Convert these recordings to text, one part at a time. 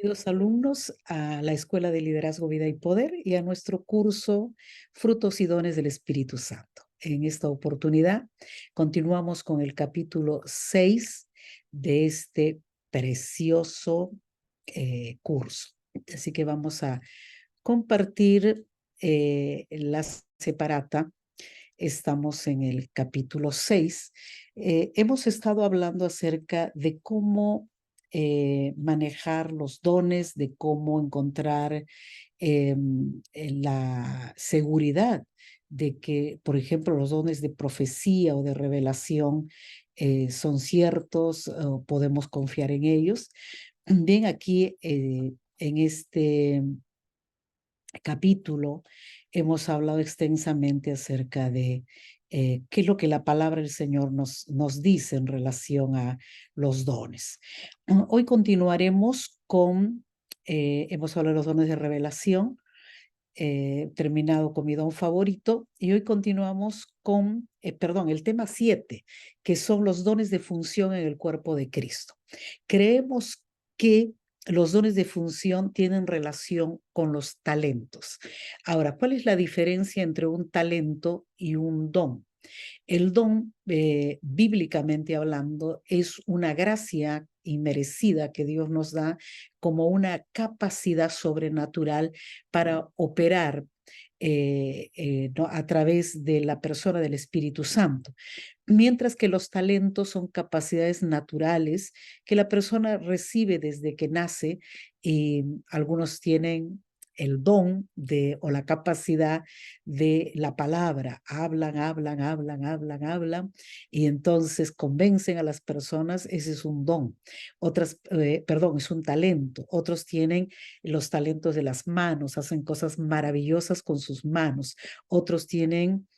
Queridos alumnos, a la Escuela de Liderazgo, Vida y Poder y a nuestro curso Frutos y Dones del Espíritu Santo. En esta oportunidad continuamos con el capítulo 6 de este precioso curso. Así que vamos a compartir la separata. Estamos en el capítulo 6. Hemos estado hablando acerca de cómo manejar los dones, de cómo encontrar la seguridad de que, por ejemplo, los dones de profecía o de revelación son ciertos, o podemos confiar en ellos. Bien, aquí en este capítulo hemos hablado extensamente acerca de qué es lo que la palabra del Señor nos dice en relación a los dones. Hoy continuaremos con, hemos hablado de los dones de revelación, terminado con mi don favorito, y hoy continuamos con, el tema 7, que son los dones de función en el cuerpo de Cristo. Creemos que los dones de función tienen relación con los talentos. Ahora, ¿cuál es la diferencia entre un talento y un don? El don, bíblicamente hablando, es una gracia inmerecida que Dios nos da como una capacidad sobrenatural para operar ¿no? a través de la persona del Espíritu Santo. Mientras que los talentos son capacidades naturales que la persona recibe desde que nace, y algunos tienen el don de o la capacidad de la palabra, hablan, y entonces convencen a las personas. Ese es un don. Es un talento. Otros tienen los talentos de las manos, hacen cosas maravillosas con sus manos. Otros tienen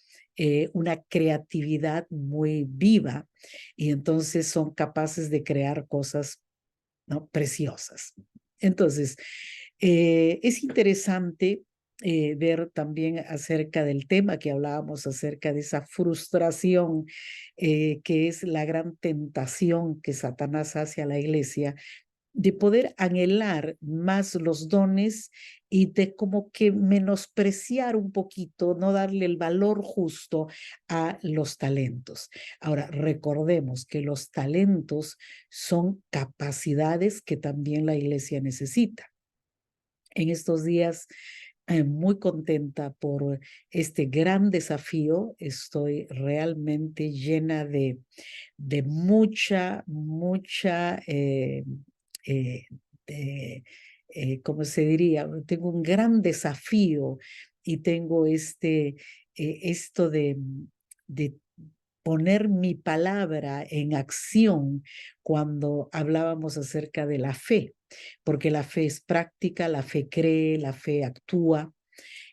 una creatividad muy viva y entonces son capaces de crear cosas, ¿no?, preciosas. Entonces, es interesante ver también acerca del tema que hablábamos, acerca de esa frustración que es la gran tentación que Satanás hace a la iglesia, de poder anhelar más los dones y de como que menospreciar un poquito, no darle el valor justo a los talentos. Ahora, recordemos que los talentos son capacidades que también la iglesia necesita. En estos días, muy contenta por este gran desafío. Estoy realmente llena de mucha, eh, de, ¿cómo se diría? Tengo un gran desafío y tengo esto de poner mi palabra en acción cuando hablábamos acerca de la fe, porque la fe es práctica, la fe cree, la fe actúa.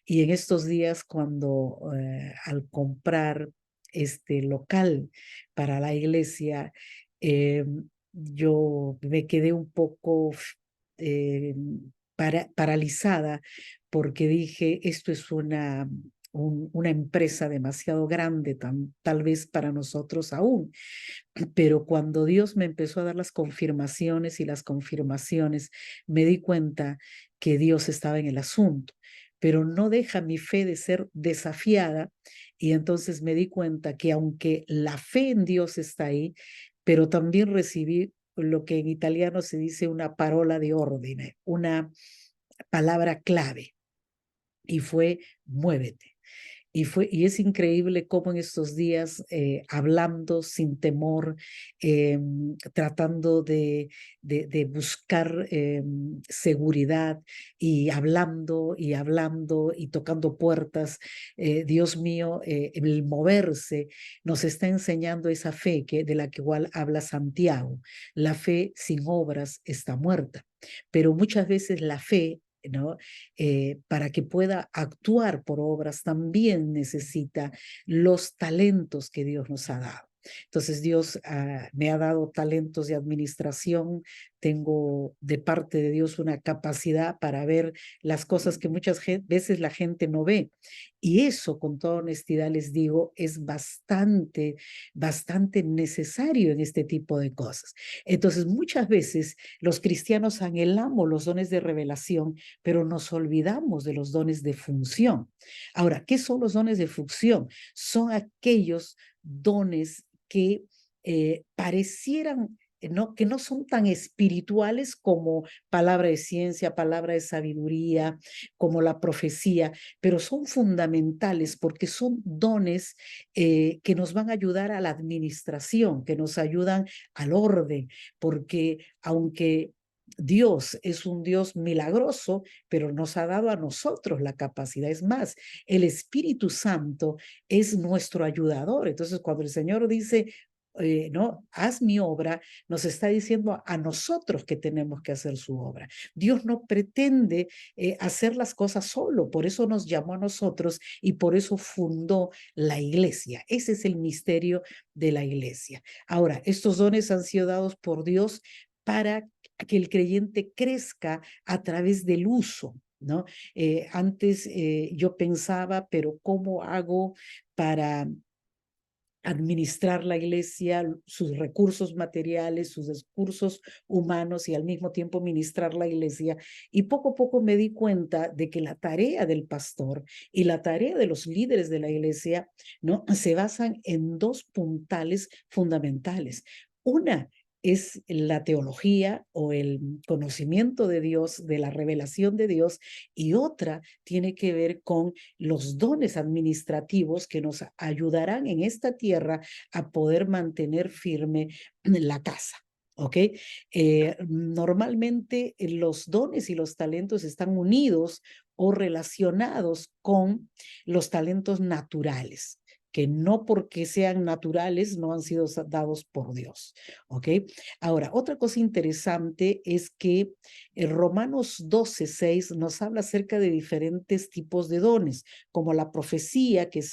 Y en estos días, cuando al comprar este local para la iglesia, eh, yo me quedé un poco eh, paralizada porque dije, esto es una empresa demasiado grande, tal vez para nosotros aún. Pero cuando Dios me empezó a dar las confirmaciones y las confirmaciones, me di cuenta que Dios estaba en el asunto, pero no deja mi fe de ser desafiada. Y entonces me di cuenta que aunque la fe en Dios está ahí, pero también recibí lo que en italiano se dice una parola de orden, una palabra clave, y fue muévete. Y es increíble cómo en estos días, hablando sin temor, tratando de buscar seguridad, y tocando puertas, Dios mío, el moverse nos está enseñando esa fe de la que igual habla Santiago. La fe sin obras está muerta, pero muchas veces la fe, ¿no?, para que pueda actuar por obras, también necesita los talentos que Dios nos ha dado. Entonces Dios me ha dado talentos de administración, tengo de parte de Dios una capacidad para ver las cosas que muchas veces la gente no ve. Y eso, con toda honestidad les digo, es bastante, bastante necesario en este tipo de cosas. Entonces, muchas veces los cristianos anhelamos los dones de revelación, pero nos olvidamos de los dones de función. Ahora, ¿qué son los dones de función? Son aquellos dones que parecieran que no son tan espirituales como palabra de ciencia, palabra de sabiduría, como la profecía, pero son fundamentales porque son dones que nos van a ayudar a la administración, que nos ayudan al orden, porque aunque Dios es un Dios milagroso, pero nos ha dado a nosotros la capacidad. Es más, el Espíritu Santo es nuestro ayudador. Entonces, cuando el Señor dice, no, haz mi obra, nos está diciendo a nosotros que tenemos que hacer su obra. Dios no pretende hacer las cosas solo, por eso nos llamó a nosotros y por eso fundó la iglesia. Ese es el misterio de la iglesia. Ahora, estos dones han sido dados por Dios para que el creyente crezca a través del uso, ¿no? Antes yo pensaba, pero ¿cómo hago para administrar la iglesia, sus recursos materiales, sus recursos humanos y al mismo tiempo ministrar la iglesia? Y poco a poco me di cuenta de que la tarea del pastor y la tarea de los líderes de la iglesia, ¿no?, se basan en dos puntales fundamentales. Una es la teología o el conocimiento de Dios, de la revelación de Dios, y otra tiene que ver con los dones administrativos que nos ayudarán en esta tierra a poder mantener firme la casa. ¿Ok? Normalmente los dones y los talentos están unidos o relacionados con los talentos naturales, que no porque sean naturales no han sido dados por Dios. ¿Ok? Ahora, otra cosa interesante es que Romanos 12:6 nos habla acerca de diferentes tipos de dones, como la profecía, que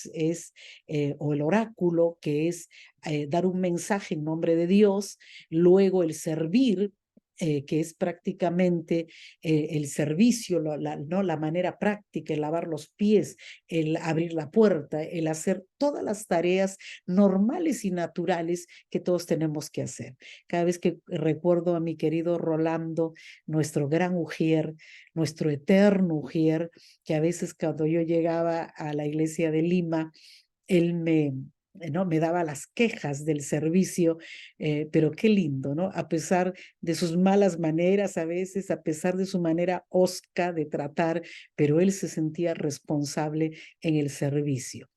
o el oráculo, que es dar un mensaje en nombre de Dios, luego el servir, que es prácticamente el servicio, ¿no?, la manera práctica, el lavar los pies, el abrir la puerta, el hacer todas las tareas normales y naturales que todos tenemos que hacer. Cada vez que recuerdo a mi querido Rolando, nuestro gran ujier, nuestro eterno ujier, que a veces cuando yo llegaba a la iglesia de Lima, él ¿no?, me daba las quejas del servicio, pero qué lindo, ¿no? A pesar de sus malas maneras a veces, a pesar de su manera hosca de tratar, pero él se sentía responsable en el servicio.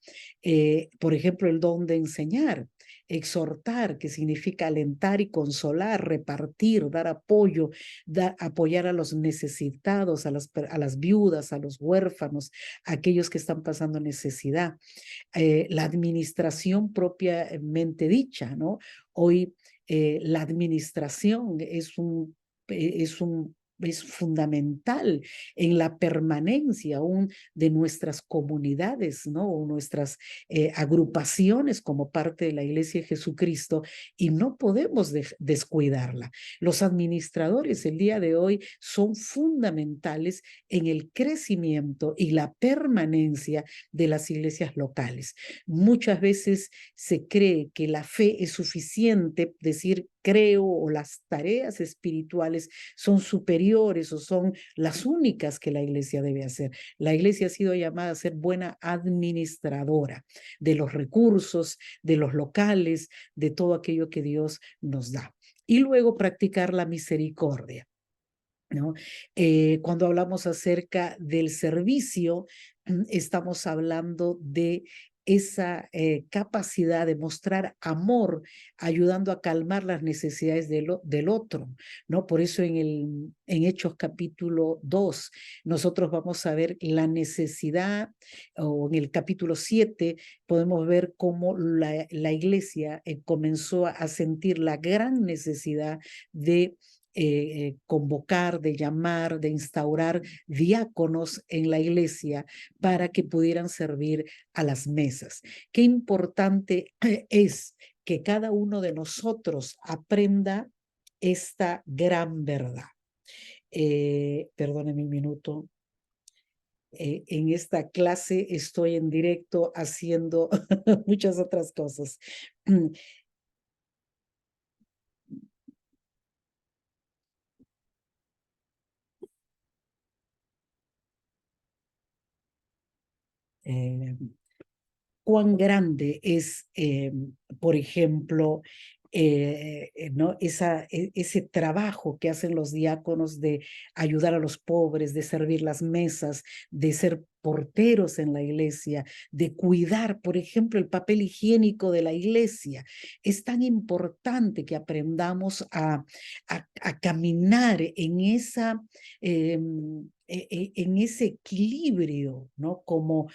Por ejemplo, el don de enseñar, exhortar, que significa alentar y consolar, repartir, dar apoyo, apoyar a los necesitados, a las viudas, a los huérfanos, a aquellos que están pasando necesidad. La administración propiamente dicha, ¿no? Hoy la administración es fundamental en la permanencia aún de nuestras comunidades, ¿no?, o nuestras agrupaciones como parte de la Iglesia de Jesucristo, y no podemos descuidarla. Los administradores el día de hoy son fundamentales en el crecimiento y la permanencia de las iglesias locales. Muchas veces se cree que la fe es suficiente, decir creo, o las tareas espirituales son superiores o son las únicas que la iglesia debe hacer. La iglesia ha sido llamada a ser buena administradora de los recursos, de los locales, de todo aquello que Dios nos da. Y luego practicar la misericordia, ¿no? Cuando hablamos acerca del servicio, estamos hablando de esa capacidad de mostrar amor, ayudando a calmar las necesidades del otro, ¿no? Por eso en Hechos capítulo 2, nosotros vamos a ver la necesidad, o en el capítulo 7, podemos ver cómo la iglesia comenzó a sentir la gran necesidad de convocar, de llamar, de instaurar diáconos en la iglesia para que pudieran servir a las mesas. Qué importante es que cada uno de nosotros aprenda esta gran verdad. Perdóneme un minuto. En esta clase estoy en directo haciendo muchas otras cosas. Eh, Cuán grande es, por ejemplo, ¿no? Ese trabajo que hacen los diáconos de ayudar a los pobres, de servir las mesas, de ser porteros en la iglesia, de cuidar, por ejemplo, el papel higiénico de la iglesia. Es tan importante que aprendamos a caminar en en ese equilibrio, ¿no? Como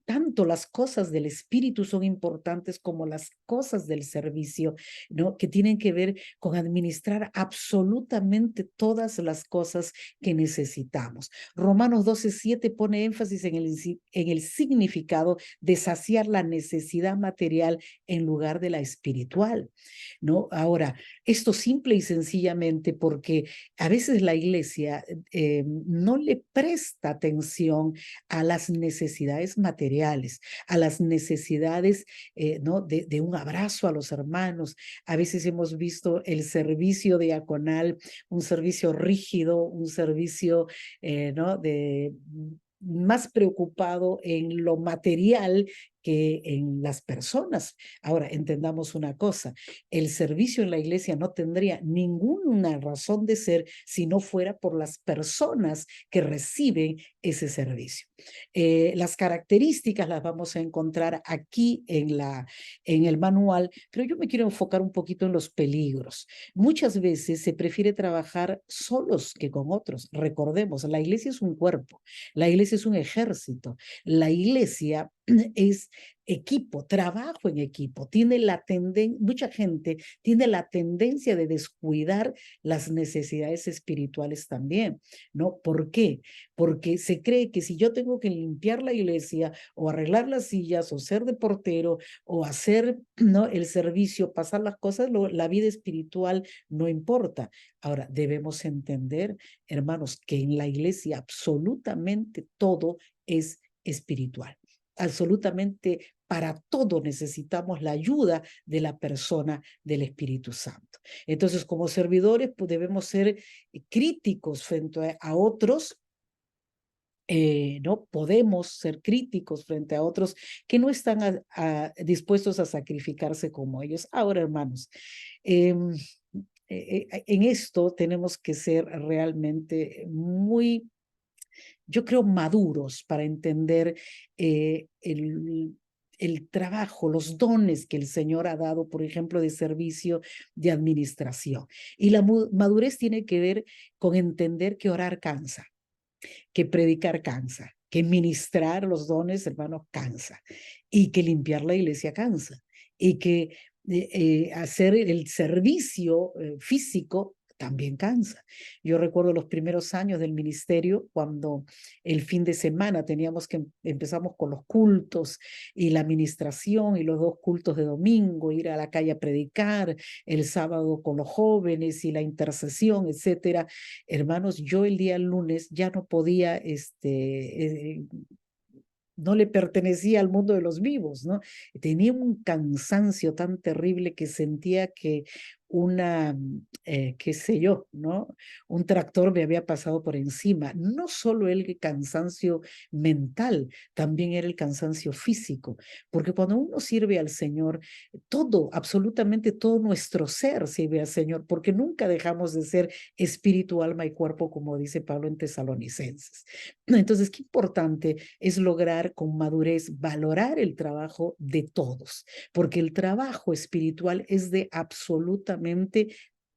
tanto las cosas del espíritu son importantes como las cosas del servicio, ¿no? Que tienen que ver con administrar absolutamente todas las cosas que necesitamos. Romanos 12:7 pone énfasis en el significado de saciar la necesidad material en lugar de la espiritual, ¿no? Ahora, esto simple y sencillamente porque a veces la iglesia no le presta atención a las necesidades materiales, a las necesidades, ¿no? de un abrazo a los hermanos. A veces hemos visto el servicio diaconal, un servicio rígido, un servicio, ¿no? Más preocupado en lo material que en las personas. Ahora, entendamos una cosa, el servicio en la iglesia no tendría ninguna razón de ser si no fuera por las personas que reciben ese servicio. Las características las vamos a encontrar aquí en el manual, pero yo me quiero enfocar un poquito en los peligros. Muchas veces se prefiere trabajar solos que con otros. Recordemos, la iglesia es un cuerpo, la iglesia es un ejército, la iglesia es equipo, trabajo en equipo. Mucha gente tiene la tendencia de descuidar las necesidades espirituales también, ¿no? ¿Por qué? Porque se cree que si yo tengo que limpiar la iglesia o arreglar las sillas o ser de portero o hacer, ¿no? el servicio, pasar las cosas, la vida espiritual no importa. Ahora, debemos entender, hermanos, que en la iglesia absolutamente todo es espiritual. Absolutamente para todo necesitamos la ayuda de la persona del Espíritu Santo. Entonces, como servidores, pues debemos ser críticos frente a otros. ¿No? Podemos ser críticos frente a otros que no están dispuestos a sacrificarse como ellos. Ahora, hermanos, en esto tenemos que ser realmente muy, yo creo, maduros para entender el trabajo, los dones que el Señor ha dado, por ejemplo, de servicio, de administración. Y la madurez tiene que ver con entender que orar cansa, que predicar cansa, que ministrar los dones, hermanos, cansa, y que limpiar la iglesia cansa, y que hacer el servicio físico también cansa. Yo recuerdo los primeros años del ministerio, cuando el fin de semana empezamos con los cultos y la administración y los 2 cultos de domingo, ir a la calle a predicar, el sábado con los jóvenes y la intercesión, etcétera. Hermanos, yo el día lunes ya no podía, no le pertenecía al mundo de los vivos, ¿no? Tenía un cansancio tan terrible que sentía que qué sé yo, ¿no? Un tractor me había pasado por encima. No solo el cansancio mental, también era el cansancio físico, porque cuando uno sirve al Señor, todo, absolutamente todo nuestro ser sirve al Señor, porque nunca dejamos de ser espíritu, alma y cuerpo, como dice Pablo en Tesalonicenses. Entonces, qué importante es lograr con madurez valorar el trabajo de todos, porque el trabajo espiritual es de absolutamente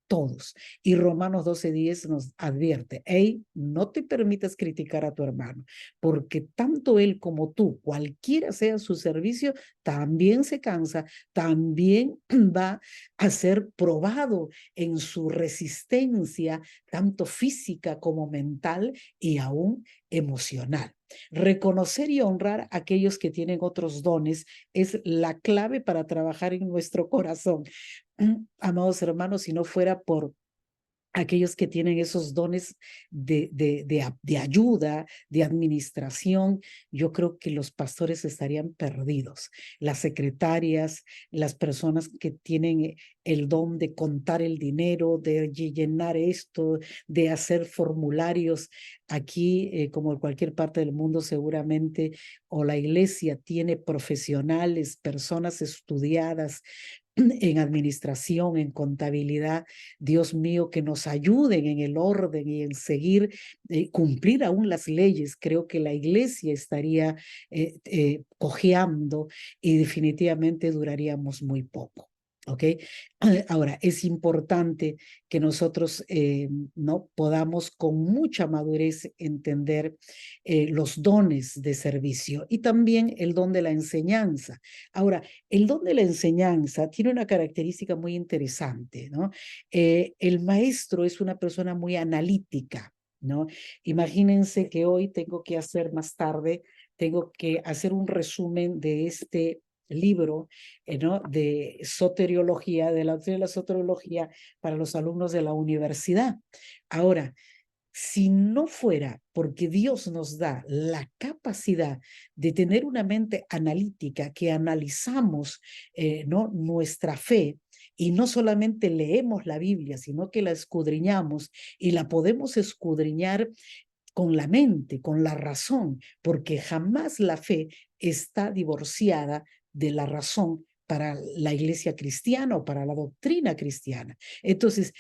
todos. Y Romanos 12:10 nos advierte, hey, no te permitas criticar a tu hermano, porque tanto él como tú, cualquiera sea su servicio, también se cansa, también va a ser probado en su resistencia, tanto física como mental y aún emocional. Reconocer y honrar a aquellos que tienen otros dones es la clave para trabajar en nuestro corazón. Amados hermanos, si no fuera por aquellos que tienen esos dones de ayuda, de administración, yo creo que los pastores estarían perdidos. Las secretarias, las personas que tienen el don de contar el dinero, de llenar esto, de hacer formularios. Aquí, como en cualquier parte del mundo, seguramente, o la iglesia tiene profesionales, personas estudiadas en administración, en contabilidad, Dios mío, que nos ayuden en el orden y en seguir, cumplir aún las leyes. Creo que la iglesia estaría cojeando y definitivamente duraríamos muy poco. ¿Ok? Ahora, es importante que nosotros no podamos con mucha madurez entender los dones de servicio y también el don de la enseñanza. Ahora, el don de la enseñanza tiene una característica muy interesante, ¿no? El maestro es una persona muy analítica, ¿no? Imagínense que hoy tengo que hacer más tarde, tengo que hacer un resumen de este libro, ¿no? De soteriología, de la doctrina de la soteriología para los alumnos de la universidad. Ahora, si no fuera porque Dios nos da la capacidad de tener una mente analítica, que analizamos ¿no? nuestra fe, y no solamente leemos la Biblia, sino que la escudriñamos y la podemos escudriñar con la mente, con la razón, porque jamás la fe está divorciada de la razón para la iglesia cristiana o para la doctrina cristiana. Entonces,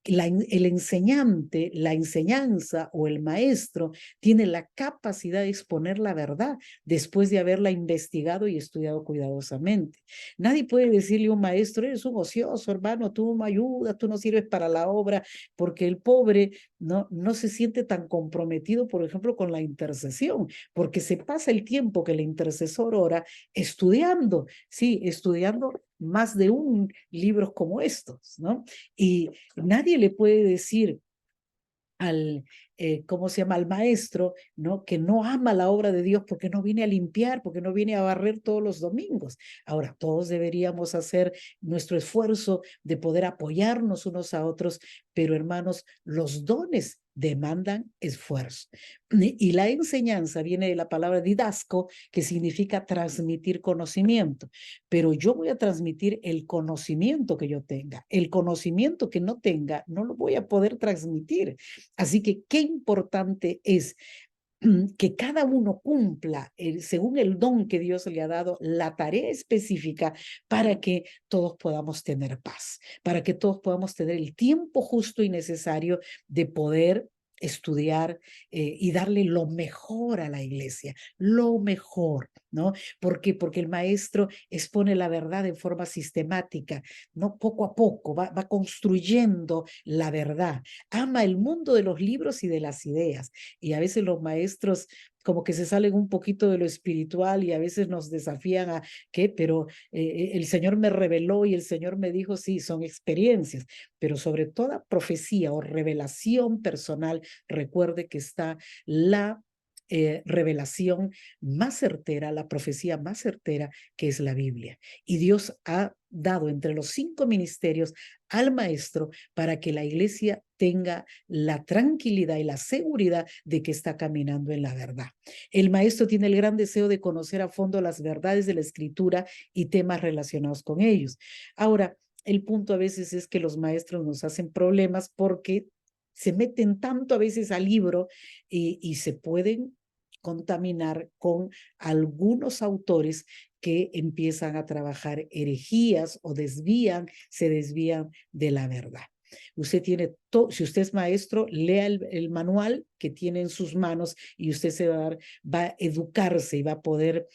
el enseñante, la enseñanza o el maestro tiene la capacidad de exponer la verdad después de haberla investigado y estudiado cuidadosamente. Nadie puede decirle a un maestro, eres un ocioso, hermano, tú no me ayudas, tú no sirves para la obra, porque el pobre no se siente tan comprometido, por ejemplo, con la intercesión, porque se pasa el tiempo que el intercesor ora estudiando, sí, estudiando más de un libro como estos, ¿no? Y nadie le puede decir al, ¿cómo se llama? Al maestro, ¿no? Que no ama la obra de Dios porque no viene a limpiar, porque no viene a barrer todos los domingos. Ahora, todos deberíamos hacer nuestro esfuerzo de poder apoyarnos unos a otros, pero hermanos, los dones demandan esfuerzo. Y la enseñanza viene de la palabra didasco, que significa transmitir conocimiento, pero yo voy a transmitir el conocimiento que yo tenga. El conocimiento que no tenga, no lo voy a poder transmitir. Así que qué importante es que cada uno cumpla, según el don que Dios le ha dado, la tarea específica para que todos podamos tener paz, para que todos podamos tener el tiempo justo y necesario de poder estudiar y darle lo mejor a la iglesia, lo mejor, ¿no? ¿Por qué? Porque el maestro expone la verdad en forma sistemática, ¿no? Poco a poco va construyendo la verdad. Ama el mundo de los libros y de las ideas. Y a veces los maestros como que se salen un poquito de lo espiritual y a veces nos desafían a qué, pero el Señor me reveló y el Señor me dijo, sí, son experiencias, pero sobre toda profecía o revelación personal, recuerde que está la revelación más certera, la profecía más certera, que es la Biblia. Y Dios ha dado entre los 5 ministerios al maestro para que la iglesia tenga la tranquilidad y la seguridad de que está caminando en la verdad. El maestro tiene el gran deseo de conocer a fondo las verdades de la escritura y temas relacionados con ellos. Ahora, el punto a veces es que los maestros nos hacen problemas porque se meten tanto a veces al libro y se pueden contaminar con algunos autores que empiezan a trabajar herejías o se desvían de la verdad. Usted tiene todo, si usted es maestro, lea el manual que tiene en sus manos y usted va a educarse y va a poder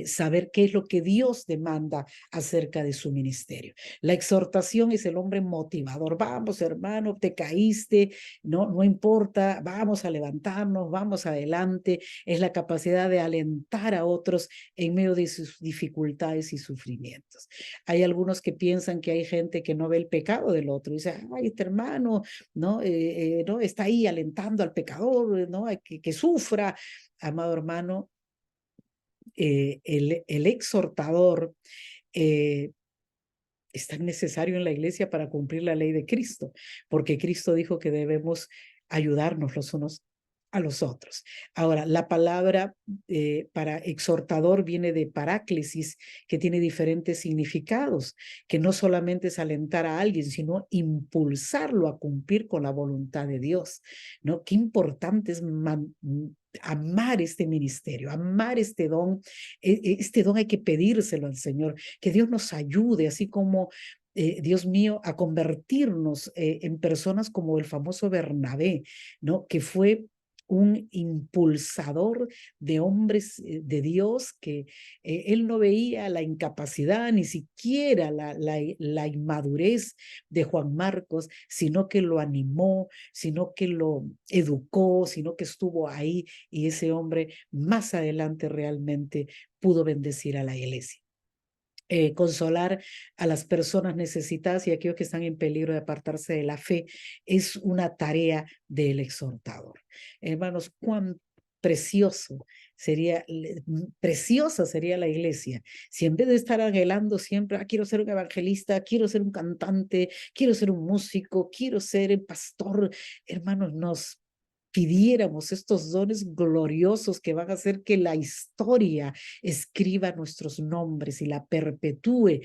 saber qué es lo que Dios demanda acerca de su ministerio. La exhortación es el hombre motivador. Vamos, hermano, te caíste, no importa, vamos a levantarnos, vamos adelante. Es la capacidad de alentar a otros en medio de sus dificultades y sufrimientos. Hay algunos que piensan que hay gente que no ve el pecado del otro y dice, ay, este hermano, no está ahí alentando al pecador, ¿no? Que sufra. Amado hermano, el exhortador eh, es tan necesario en la iglesia para cumplir la ley de Cristo, porque Cristo dijo que debemos ayudarnos los unos a los otros. Ahora, la palabra para exhortador viene de paráclesis, que tiene diferentes significados, que no solamente es alentar a alguien, sino impulsarlo a cumplir con la voluntad de Dios, ¿no? Qué importante es amar este ministerio, amar este don. Este don hay que pedírselo al Señor, que Dios nos ayude, así como Dios mío, a convertirnos en personas como el famoso Bernabé, ¿no? Que fue un impulsador de hombres de Dios, que él no veía la incapacidad, ni siquiera la inmadurez de Juan Marcos, sino que lo animó, sino que lo educó, sino que estuvo ahí, y ese hombre más adelante realmente pudo bendecir a la iglesia. Consolar a las personas necesitadas y aquellos que están en peligro de apartarse de la fe es una tarea del exhortador. Hermanos, cuán precioso sería, preciosa sería la iglesia si en vez de estar anhelando siempre, quiero ser un evangelista, quiero ser un cantante, quiero ser un músico, quiero ser el pastor, hermanos, nos pidiéramos estos dones gloriosos que van a hacer que la historia escriba nuestros nombres y la perpetúe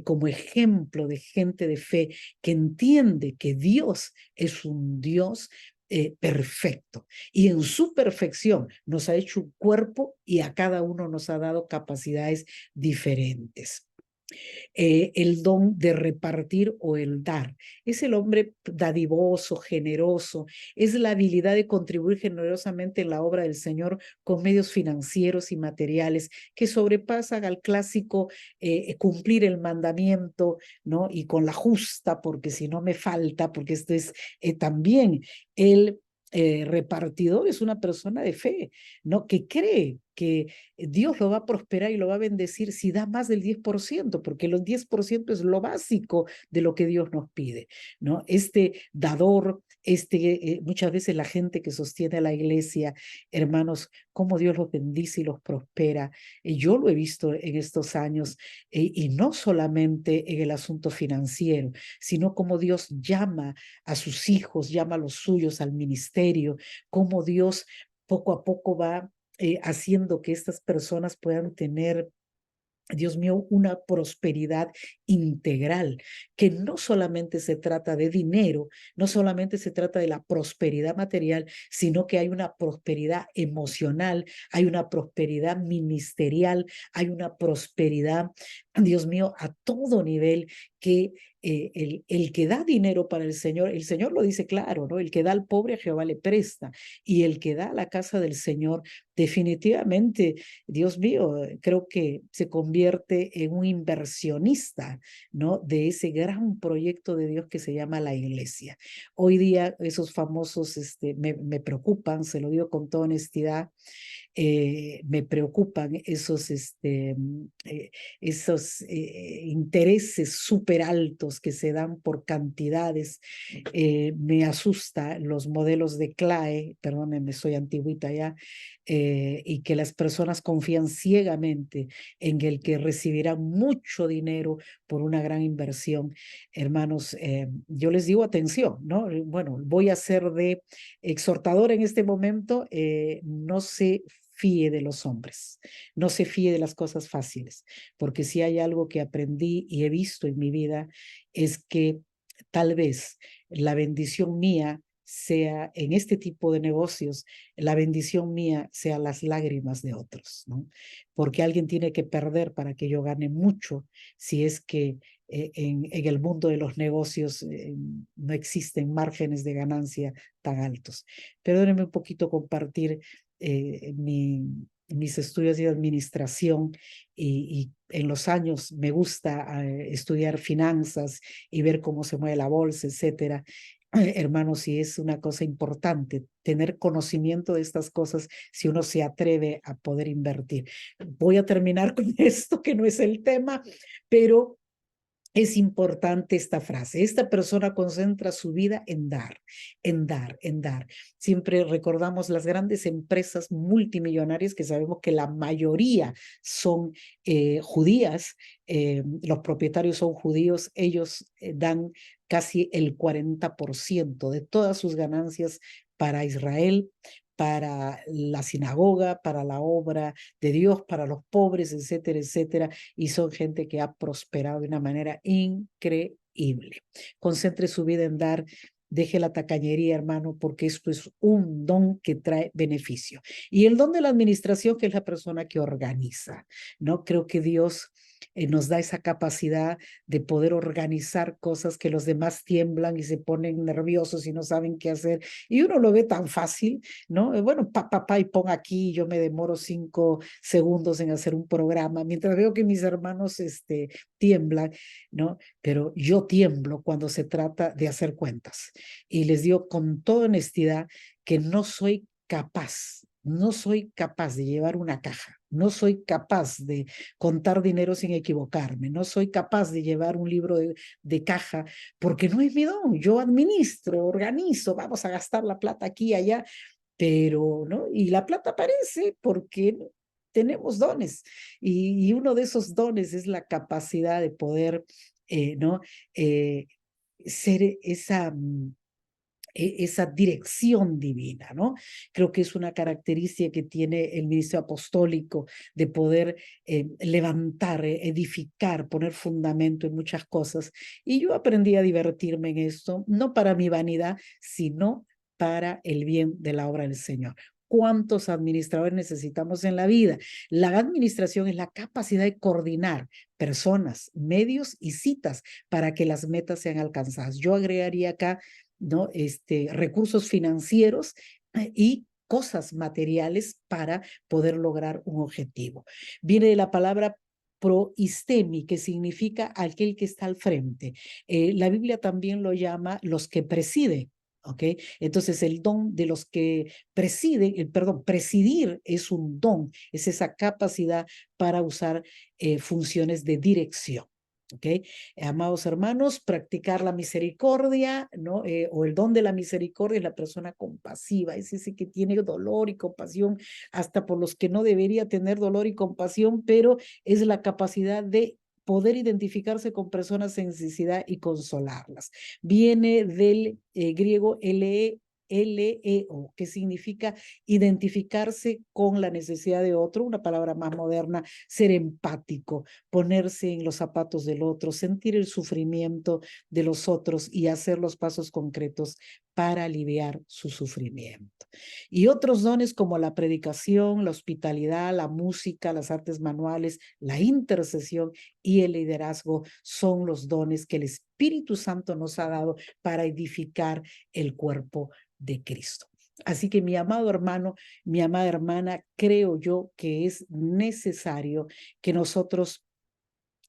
como ejemplo de gente de fe que entiende que Dios es un Dios perfecto, y en su perfección nos ha hecho un cuerpo y a cada uno nos ha dado capacidades diferentes. El don de repartir o el dar. Es el hombre dadivoso, generoso, es la habilidad de contribuir generosamente en la obra del Señor con medios financieros y materiales que sobrepasan al clásico cumplir el mandamiento, ¿no? Y con la justa, porque si no me falta, porque esto es también el repartidor es una persona de fe, ¿no? Que cree que Dios lo va a prosperar y lo va a bendecir si da más del 10%, porque los 10% es lo básico de lo que Dios nos pide, ¿no? Este dador, muchas veces la gente que sostiene a la iglesia, hermanos, cómo Dios los bendice y los prospera. Yo lo he visto en estos años, y no solamente en el asunto financiero, sino cómo Dios llama a sus hijos, llama a los suyos al ministerio, cómo Dios poco a poco va haciendo que estas personas puedan tener, Dios mío, una prosperidad integral, que no solamente se trata de dinero, no solamente se trata de la prosperidad material, sino que hay una prosperidad emocional, hay una prosperidad ministerial, hay una prosperidad, Dios mío, a todo nivel, que el que da dinero para el Señor lo dice claro, ¿no? El que da al pobre a Jehová le presta, y el que da a la casa del Señor, definitivamente, Dios mío, creo que se convierte en un inversionista, ¿no? De ese gran proyecto de Dios que se llama la iglesia. Hoy día esos famosos me preocupan, se lo digo con toda honestidad, me preocupan esos intereses súper altos que se dan por cantidades. Me asusta los modelos de CLAE, perdónenme, soy antigüita ya, y que las personas confían ciegamente en el que recibirán mucho dinero por una gran inversión. Hermanos, yo les digo atención, ¿no? Bueno, voy a ser de exhortador en este momento, no se fíe de los hombres, no se fíe de las cosas fáciles, porque si hay algo que aprendí y he visto en mi vida es que tal vez la bendición mía sea en este tipo de negocios, la bendición mía sea las lágrimas de otros, ¿no? Porque alguien tiene que perder para que yo gane mucho, si es que en el mundo de los negocios no existen márgenes de ganancia tan altos. Perdónenme un poquito compartir mi, mis estudios de administración y en los años me gusta estudiar finanzas y ver cómo se mueve la bolsa, etcétera. Hermanos, sí es una cosa importante tener conocimiento de estas cosas si uno se atreve a poder invertir. Voy a terminar con esto, que no es el tema, pero es importante esta frase. Esta persona concentra su vida en dar, en dar, en dar. Siempre recordamos las grandes empresas multimillonarias que sabemos que la mayoría son judías, los propietarios son judíos, ellos dan casi el 40% de todas sus ganancias para Israel, para la sinagoga, para la obra de Dios, para los pobres, etcétera, etcétera, y son gente que ha prosperado de una manera increíble. Concentre su vida en dar, deje la tacañería, hermano, porque esto es un don que trae beneficio. Y el don de la administración, que es la persona que organiza, ¿no? Creo que Dios nos da esa capacidad de poder organizar cosas que los demás tiemblan y se ponen nerviosos y no saben qué hacer. Y uno lo ve tan fácil, ¿no? Bueno, y pon aquí, yo me demoro 5 segundos en hacer un programa, mientras veo que mis hermanos tiemblan, ¿no? Pero yo tiemblo cuando se trata de hacer cuentas. Y les digo con toda honestidad que no soy capaz, no soy capaz de llevar una caja, no soy capaz de contar dinero sin equivocarme, no soy capaz de llevar un libro de caja porque no es mi don. Yo administro, organizo, vamos a gastar la plata aquí y allá, pero, ¿no? Y la plata aparece porque tenemos dones y uno de esos dones es la capacidad de poder, ¿no? Eh, ser esa dirección divina, ¿no? Creo que es una característica que tiene el ministerio apostólico de poder levantar, edificar, poner fundamento en muchas cosas. Y yo aprendí a divertirme en esto, no para mi vanidad, sino para el bien de la obra del Señor. ¿Cuántos administradores necesitamos en la vida? La administración es la capacidad de coordinar personas, medios y citas para que las metas sean alcanzadas. Yo agregaría acá, ¿no? Recursos financieros y cosas materiales para poder lograr un objetivo. Viene de la palabra proistemi, que significa aquel que está al frente. La Biblia también lo llama los que presiden. ¿Ok? Entonces el don de los que presiden, perdón, presidir es un don, es esa capacidad para usar funciones de dirección. ¿Ok? Amados hermanos, practicar la misericordia, ¿no? O el don de la misericordia es la persona compasiva, es ese que tiene dolor y compasión hasta por los que no debería tener dolor y compasión, pero es la capacidad de poder identificarse con personas en necesidad y consolarlas. Viene del griego LEO, que significa identificarse con la necesidad de otro, una palabra más moderna, ser empático, ponerse en los zapatos del otro, sentir el sufrimiento de los otros y hacer los pasos concretos para aliviar su sufrimiento. Y otros dones como la predicación, la hospitalidad, la música, las artes manuales, la intercesión y el liderazgo son los dones que el Espíritu Santo nos ha dado para edificar el cuerpo de Cristo. Así que mi amado hermano, mi amada hermana, creo yo que es necesario que nosotros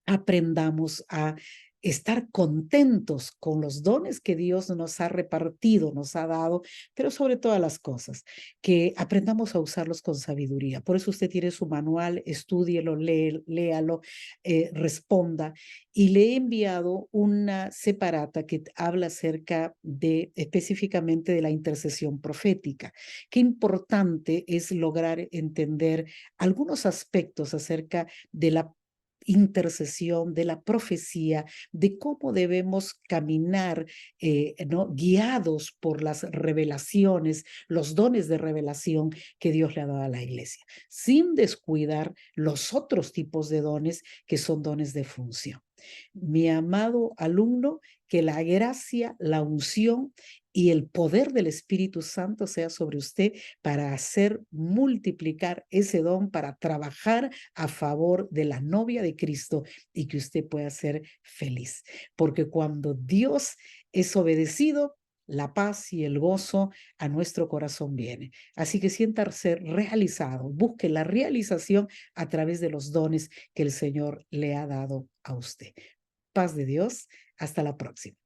aprendamos a estar contentos con los dones que Dios nos ha repartido, nos ha dado, pero sobre todas las cosas, que aprendamos a usarlos con sabiduría. Por eso usted tiene su manual, estúdielo, léalo, responda. Y le he enviado una separata que habla acerca de específicamente de la intercesión profética. Qué importante es lograr entender algunos aspectos acerca de la intercesión, de la profecía, de cómo debemos caminar, ¿no? Guiados por las revelaciones, los dones de revelación que Dios le ha dado a la iglesia, sin descuidar los otros tipos de dones que son dones de función. Mi amado alumno, que la gracia, la unción y el poder del Espíritu Santo sea sobre usted para hacer multiplicar ese don, para trabajar a favor de la novia de Cristo y que usted pueda ser feliz. Porque cuando Dios es obedecido, la paz y el gozo a nuestro corazón viene. Así que siéntase realizado, busque la realización a través de los dones que el Señor le ha dado a usted. Paz de Dios, hasta la próxima.